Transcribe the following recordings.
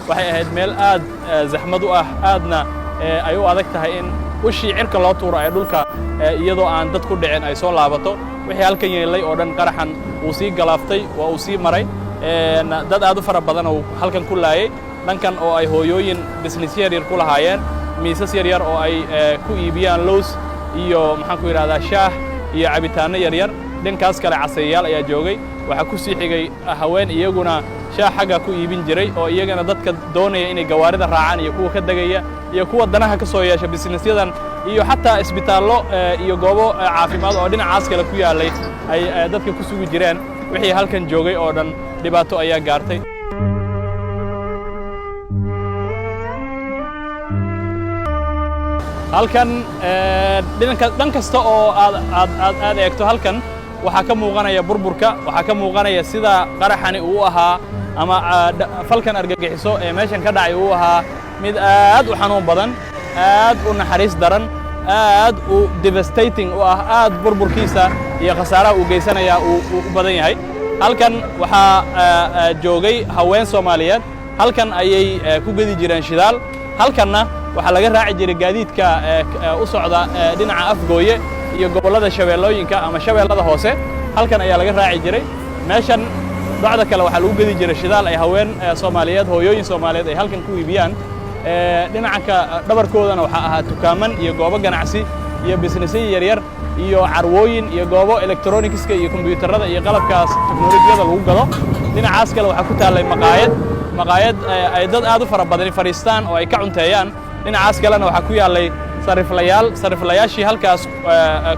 waxay ahayd meel aad zaxmad u ah aadna ay u adag tahay in ushii cirka loo tuuro ay dhulka iyadoo aan dad ku dhicin ay soo laabato wixii halkan yeelay oo dhan qaraxan uu sii galaaftay waa uu sii maray dad aad u fara badan oo halkan ku laayay dhankan oo ay hooyooyin business yaryar ku lahaayeen miisas yaryar oo ay ku iibiyaan lows iyo maxaan ku yidhahdaa shaah iyo cabitaanno yaryar dhankaas kale casayayaal ayaa joogay waxaa ku sii xigay haween iyaguna shaah xagga ku iibin jiray oo iyagana dadka doonaya inay gawaarida raacaan iyo kuwa ka degaya iyo kuwa danaha ka soo yeesha businessyadan iyo xataa isbitaallo iyo goobo caafimaad oo dhinacaas kale ku yaallay ay dadka ku sugi jireen wixii halkan joogay oo dhan dhibaato ayaa gaartay halkan dhan kasta oo aad eegto halkan waxaa ka muuqanaya burburka waxaa ka muuqanaya sida qaraxani uu ahaa ama falkan argagixiso ee meeshan ka dhacay uu ahaa mid aad u xanuun badan aad u naxariis daran aad u devastating u ah aad burburkiisa iyo khasaaraha uu geysanaya uu u badan yahay halkan waxaa joogay haween Soomaaliyeed halkan ayay ku gedi jireen shidaal halkanna waxaa laga raaci jiray gaadiidka u socda dhinaca Afgooye iyo gobolada shabeellooyinka ama shabeellada hoose halkan ayaa laga raaci jiray meeshan dacda kale waxaa lagu gedi jiray shidaal ay haween Soomaaliyeed hooyooyin Soomaaliyeed ay halkan ku iibiyaan dhinaca dhabarkoodana waxaa ahaa tukaaman iyo goobo ganacsi iyo businessyo yaryar iyo carwooyin iyo goobo electronicska iyo kombiyuutarada iyo qalabkaas teknolojiyada lagu gado dhinacaas kale waxaa ku taallay maqaayad ay dad aad u fara badan fariistaan oo ay ka cunteeyaan dhinacaas kalena waxaa ku yaallay sariflayaashii halkaas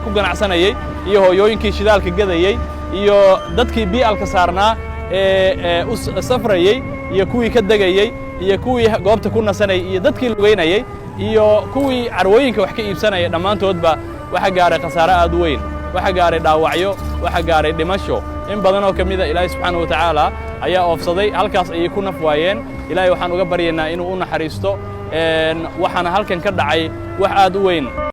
ku ganacsanayay iyo hooyooyinkii shidaalka gadayay iyo dadkii bi'alka saarnaa ee u safrayay iyo kuwii ka degayay iyo kuwii goobta ku nasanayay iyo dadkii lugeynayay iyo kuwii carwooyinka wax ka iibsanayay dhammaantoodba waxa gaaray khasaare aad u weyn waxa gaaray dhaawacyo waxa gaaray dhimasho in badan oo kamida Ilaahay subxaanahu wa ta'aala ayaa oofsaday halkaas ay ku naf waayeen Ilaahay waxaan uga baryaynaa inuu u naxariisto waxaana halkan ka dhacay wax aad u weyn